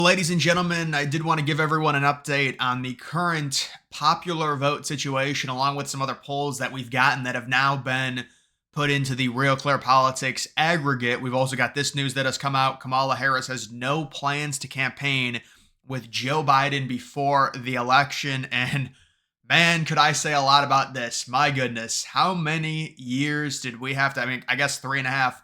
Ladies and gentlemen, I did want to give everyone an update on the current popular vote situation, along with some other polls that we've gotten that have now been put into the Real Clear Politics aggregate. We've also got this news that has come out. Kamala Harris has no plans to campaign with Joe Biden before the election. And man, could I say a lot about this. My goodness, how many years did we have to? I mean, I guess 3.5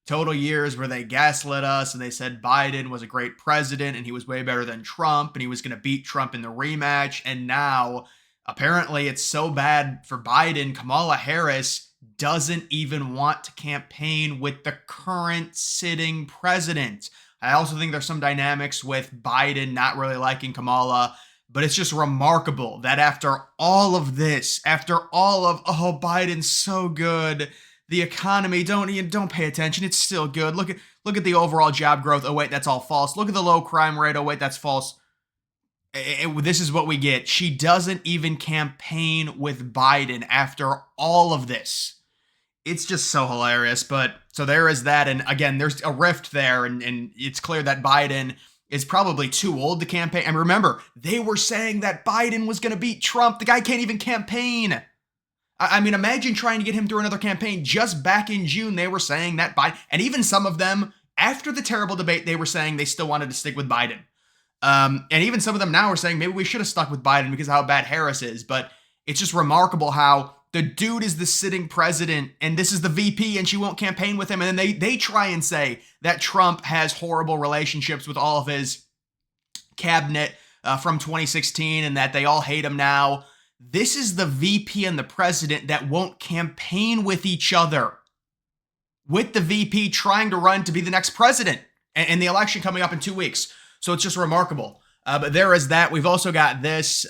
total years where they gaslit us and they said Biden was a great president and he was way better than Trump and he was going to beat Trump in the rematch. And now apparently it's so bad for Biden. Kamala Harris doesn't even want to campaign with the current sitting president. I also think there's some dynamics with Biden not really liking Kamala, but it's just remarkable that after all of this, after all of, oh, Biden's so good, the economy, don't pay attention. It's still good. Look at the overall job growth. Oh wait, that's all false. Look at the low crime rate. Oh wait, that's false. This is what we get. She doesn't even campaign with Biden after all of this. It's just so hilarious. But so there is that. And again, there's a rift there. And it's clear that Biden is probably too old to campaign. And remember, they were saying that Biden was going to beat Trump. The guy can't even campaign. I mean, imagine trying to get him through another campaign. Just back in June, they were saying that Biden, and even some of them, after the terrible debate, they were saying they still wanted to stick with Biden. And even some of them now are saying maybe we should have stuck with Biden because of how bad Harris is. But it's just remarkable how the dude is the sitting president and this is the VP and she won't campaign with him. And then they try and say that Trump has horrible relationships with all of his cabinet from 2016 and that they all hate him now. This is the VP and the president that won't campaign with each other, with the VP trying to run to be the next president and the election coming up in 2 weeks. So it's just remarkable. But there is that. We've also got this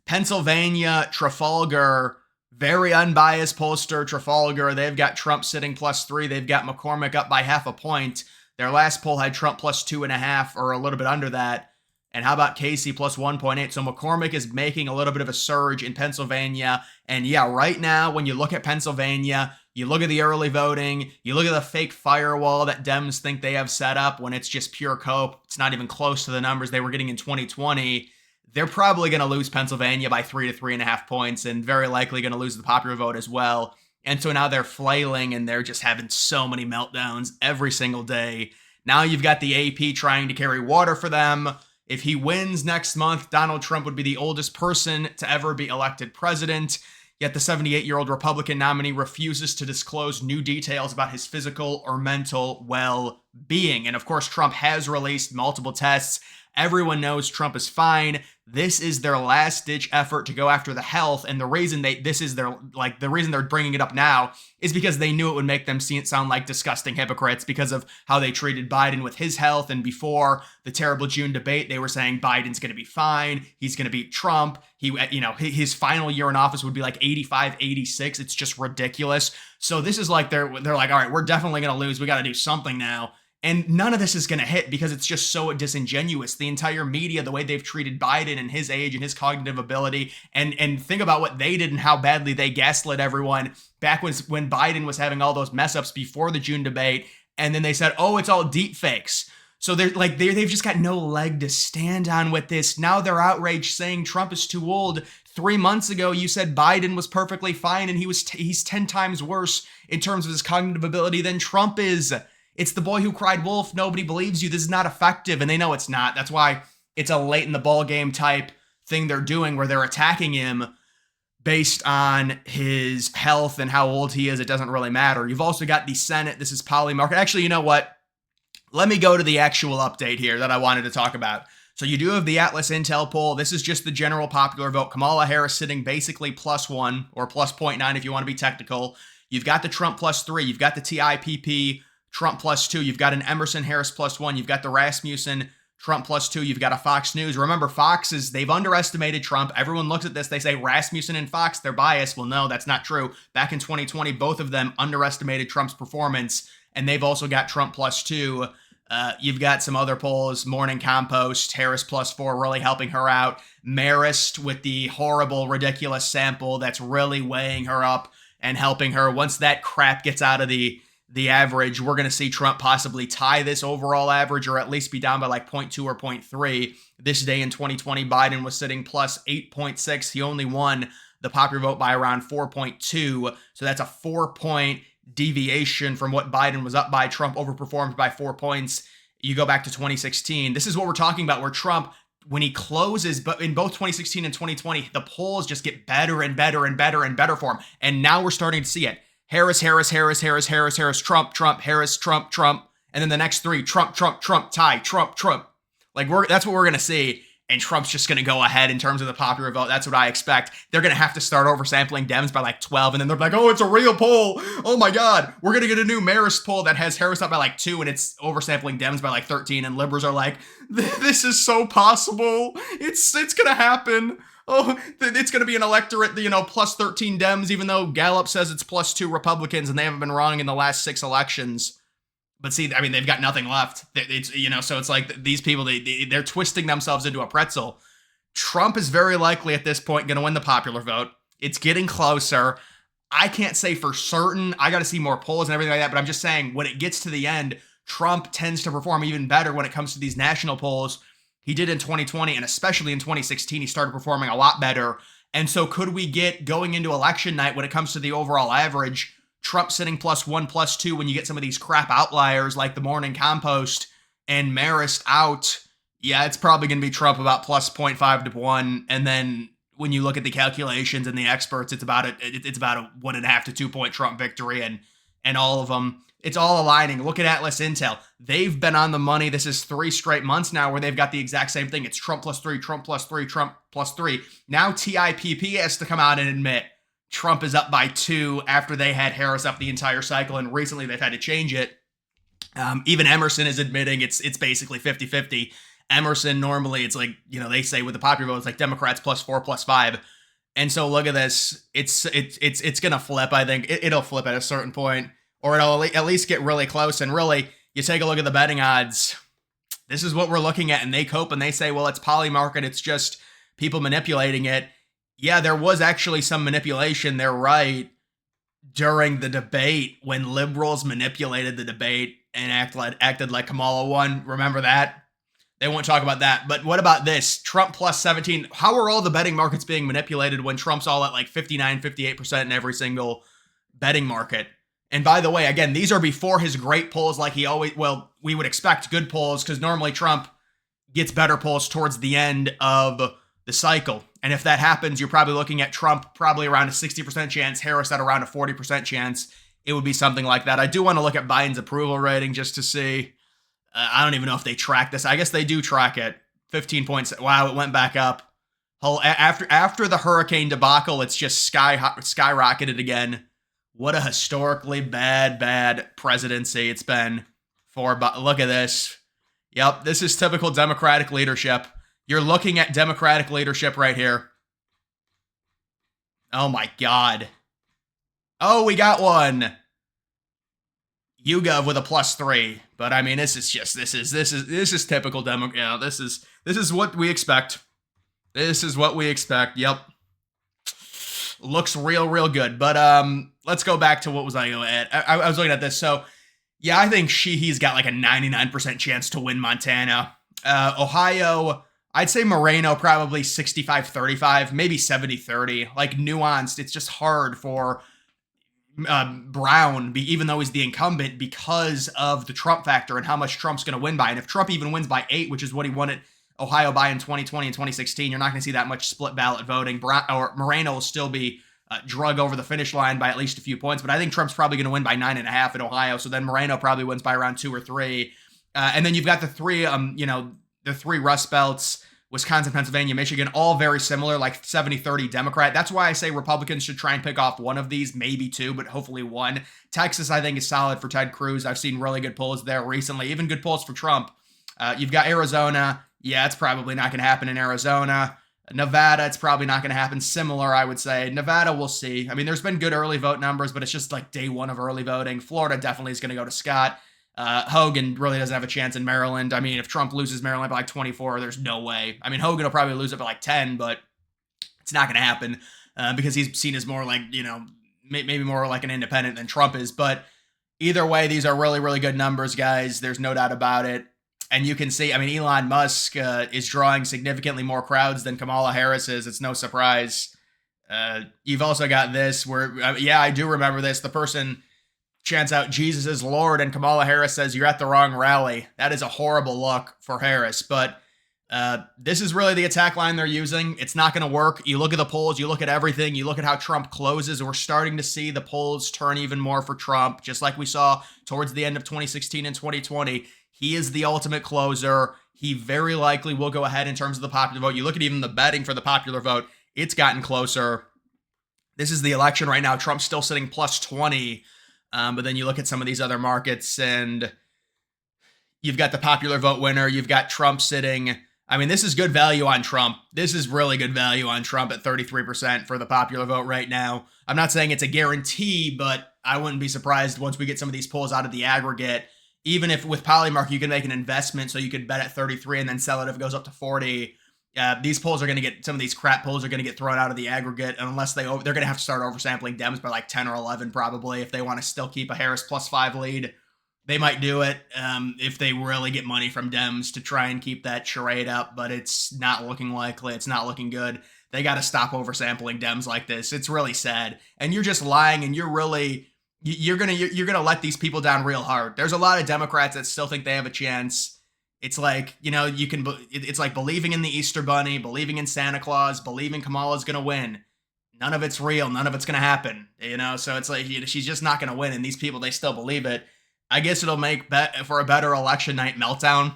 Pennsylvania, Trafalgar, very unbiased pollster, Trafalgar. They've got Trump sitting +3. They've got McCormick up by 0.5 point. Their last poll had Trump +2.5 or a little bit under that. And how about Casey +1.8? So McCormick is making a little bit of a surge in Pennsylvania. And yeah, right now, when you look at Pennsylvania, you look at the early voting, you look at the fake firewall that Dems think they have set up when it's just pure cope. It's not even close to the numbers they were getting in 2020. They're probably going to lose Pennsylvania by 3 to 3.5 points and very likely going to lose the popular vote as well. And so now they're flailing and they're just having so many meltdowns every single day. Now you've got the AP trying to carry water for them. If he wins next month, Donald Trump would be the oldest person to ever be elected president. Yet the 78-year-old Republican nominee refuses to disclose new details about his physical or mental well-being. And of course, Trump has released multiple tests. Everyone knows Trump is fine. This is their last-ditch effort to go after the health, and the reason the reason they're bringing it up now is because they knew it would make them sound like disgusting hypocrites because of how they treated Biden with his health. And before the terrible June debate, they were saying Biden's going to be fine. He's going to beat Trump. His final year in office would be like 85, 86. It's just ridiculous. So this is like they're like, all right, we're definitely going to lose. We got to do something now. And none of this is going to hit because it's just so disingenuous. The entire media, the way they've treated Biden and his age and his cognitive ability, and think about what they did and how badly they gaslit everyone back when Biden was having all those mess ups before the June debate. And then they said, oh, it's all deep fakes. So they've just got no leg to stand on with this. Now they're outraged saying Trump is too old. 3 months ago, you said Biden was perfectly fine and he's 10 times worse in terms of his cognitive ability than Trump is. It's the boy who cried wolf. Nobody believes you. This is not effective. And they know it's not. That's why it's a late in the ball game type thing they're doing where they're attacking him based on his health and how old he is. It doesn't really matter. You've also got the Senate. This is Polymarket. Actually, you know what? Let me go to the actual update here that I wanted to talk about. So you do have the Atlas Intel poll. This is just the general popular vote. Kamala Harris sitting basically +1 or +0.9 if you want to be technical. You've got the Trump +3. You've got the TIPP Trump +2. You've got an Emerson Harris +1. You've got the Rasmussen Trump +2. You've got a Fox News. Remember, they've underestimated Trump. Everyone looks at this. They say Rasmussen and Fox, they're biased. Well, no, that's not true. Back in 2020, both of them underestimated Trump's performance, and they've also got Trump +2. You've got some other polls, Morning Compost, Harris +4, really helping her out. Marist with the horrible, ridiculous sample that's really weighing her up and helping her. Once that crap gets out of the the average, we're going to see Trump possibly tie this overall average or at least be down by like 0.2 or 0.3. This day in 2020, Biden was sitting plus 8.6. He only won the popular vote by around 4.2. So that's a 4-point deviation from what Biden was up by. Trump overperformed by 4 points. You go back to 2016. This is what we're talking about, where Trump, when he closes, but in both 2016 and 2020, the polls just get better and better and better and better for him. And now we're starting to see it. Harris, Harris, Harris, Harris, Harris, Harris, Trump, Trump, Harris, Trump, Trump. And then the next three, Trump, Trump, Trump, tie, Trump, Trump. Like, that's what we're going to see. And Trump's just going to go ahead in terms of the popular vote. That's what I expect. They're going to have to start oversampling Dems by like 12. And then they're like, oh, it's a real poll. Oh my God. We're going to get a new Marist poll that has Harris up by like 2 and it's oversampling Dems by like 13. And liberals are like, this is so possible. It's going to happen. Oh, it's going to be an electorate, plus 13 Dems, even though Gallup says it's plus 2 Republicans and they haven't been wrong in the last 6 elections. But see, I mean, they've got nothing left. It's, so it's like these people, they're twisting themselves into a pretzel. Trump is very likely at this point going to win the popular vote. It's getting closer. I can't say for certain. I got to see more polls and everything like that. But I'm just saying, when it gets to the end, Trump tends to perform even better when it comes to these national polls. He did in 2020, and especially in 2016, he started performing a lot better. And so could we get, going into election night, when it comes to the overall average, Trump sitting +1, +2 when you get some of these crap outliers like the morning compost and Marist out? Yeah, it's probably going to be Trump about +0.5 to 1. And then when you look at the calculations and the experts, it's about a 1.5 to 2 point Trump victory, and all of them, it's all aligning. Look at Atlas Intel. They've been on the money. This is 3 straight months now where they've got the exact same thing. It's Trump +3, Trump +3, Trump +3. Now TIPP has to come out and admit Trump is up by 2 after they had Harris up the entire cycle, and recently they've had to change it. Even Emerson is admitting it's basically 50-50. Emerson, normally it's like, they say with the popular vote, it's like Democrats +4, +5. And so look at this. It's going to flip, I think. It'll flip at a certain point, or it'll at least get really close. And really, you take a look at the betting odds. This is what we're looking at, and they cope and they say, well, it's poly market. It's just people manipulating it. Yeah, there was actually some manipulation, they're right, during the debate when liberals manipulated the debate and acted like Kamala won. Remember that? They won't talk about that. But what about this? Trump +17. How are all the betting markets being manipulated when Trump's all at like 59, 58% in every single betting market? And by the way, again, these are before his great polls like we would expect good polls, because normally Trump gets better polls towards the end of the cycle. And if that happens, you're probably looking at Trump probably around a 60% chance, Harris at around a 40% chance. It would be something like that. I do want to look at Biden's approval rating just to see. I don't even know if they track this. I guess they do track it. 15 points. Wow, it went back up. After the hurricane debacle, it's just skyrocketed again. What a historically bad presidency it's been for. But look at this. Yep, this is typical Democratic leadership. You're looking at Democratic leadership right here. Oh my God. Oh, we got one. YouGov with a +3. But I mean, this is typical Demo. Yeah, this is what we expect. This is what we expect. Yep. Looks real good. But let's go back to what was I going at. I was looking at this. So yeah, I think he's got like a 99% chance to win Montana. Ohio, I'd say Moreno probably 65-35, maybe 70-30. Like nuanced. It's just hard for Brown, even though he's the incumbent, because of the Trump factor and how much Trump's going to win by. And if Trump even wins by 8, which is what he won at Ohio by in 2020 and 2016, you're not going to see that much split ballot voting. Moreno will still be drug over the finish line by at least a few points, but I think Trump's probably going to win by 9.5 in Ohio. So then Moreno probably wins by around 2 or 3. And then you've got the three Rust Belts, Wisconsin, Pennsylvania, Michigan, all very similar, like 70-30 Democrat. That's why I say Republicans should try and pick off one of these, maybe 2, but hopefully 1. Texas, I think, is solid for Ted Cruz. I've seen really good polls there recently, even good polls for Trump. You've got Arizona. Yeah, it's probably not going to happen in Arizona. Nevada, it's probably not going to happen. Similar, I would say. Nevada, we'll see. I mean, there's been good early vote numbers, but it's just like day 1 of early voting. Florida definitely is going to go to Scott. Hogan really doesn't have a chance in Maryland. I mean, if Trump loses Maryland by like 24, there's no way. I mean, Hogan will probably lose it by like 10, but it's not going to happen because he's seen as more like, maybe more like an independent than Trump is. But Either way, these are really, really good numbers, guys. There's no doubt about it. And you can see, I mean, Elon Musk is drawing significantly more crowds than Kamala Harris is. It's no surprise. You've also got this where, yeah, I do remember this. The person chants out, Jesus is Lord, and Kamala Harris says, you're at the wrong rally. That is a horrible look for Harris. But this is really the attack line they're using. It's not going to work. You look at the polls, you look at everything, you look at how Trump closes. We're starting to see the polls turn even more for Trump, just like we saw towards the end of 2016 and 2020. He is the ultimate closer. He very likely will go ahead in terms of the popular vote. You look at even the betting for the popular vote, it's gotten closer. This is the election right now. Trump's still sitting plus 20. But then you look at some of these other markets and you've got the popular vote winner. You've got Trump sitting. I mean, this is good value on Trump. This is really good value on Trump at 33% for the popular vote right now. I'm not saying it's a guarantee, but I wouldn't be surprised once we get some of these polls out of the aggregate. Even if with Polymark, you can make an investment so you could bet at 33 and then sell it if it goes up to 40. These polls are going to get, some of these crap polls are going to get thrown out of the aggregate unless they're going to have to start oversampling Dems by like 10 or 11 probably if they want to still keep a Harris +5 lead. They might do it if they really get money from Dems to try and keep that charade up, but it's not looking likely. It's not looking good. They got to stop oversampling Dems like this. It's really sad. And you're just lying, and you're gonna let these people down real hard. There's a lot of Democrats that still think they have a chance. It's like, it's like believing in the Easter Bunny, believing in Santa Claus, believing Kamala's going to win. None of it's real. None of it's going to happen, So it's like, she's just not going to win. And these people, they still believe it. I guess it'll make for a better election night meltdown.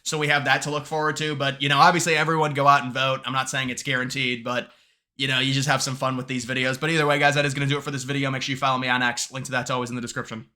So we have that to look forward to. But, obviously everyone go out and vote. I'm not saying it's guaranteed, but, you just have some fun with these videos. But either way, guys, that is going to do it for this video. Make sure you follow me on X. Link to that's always in the description.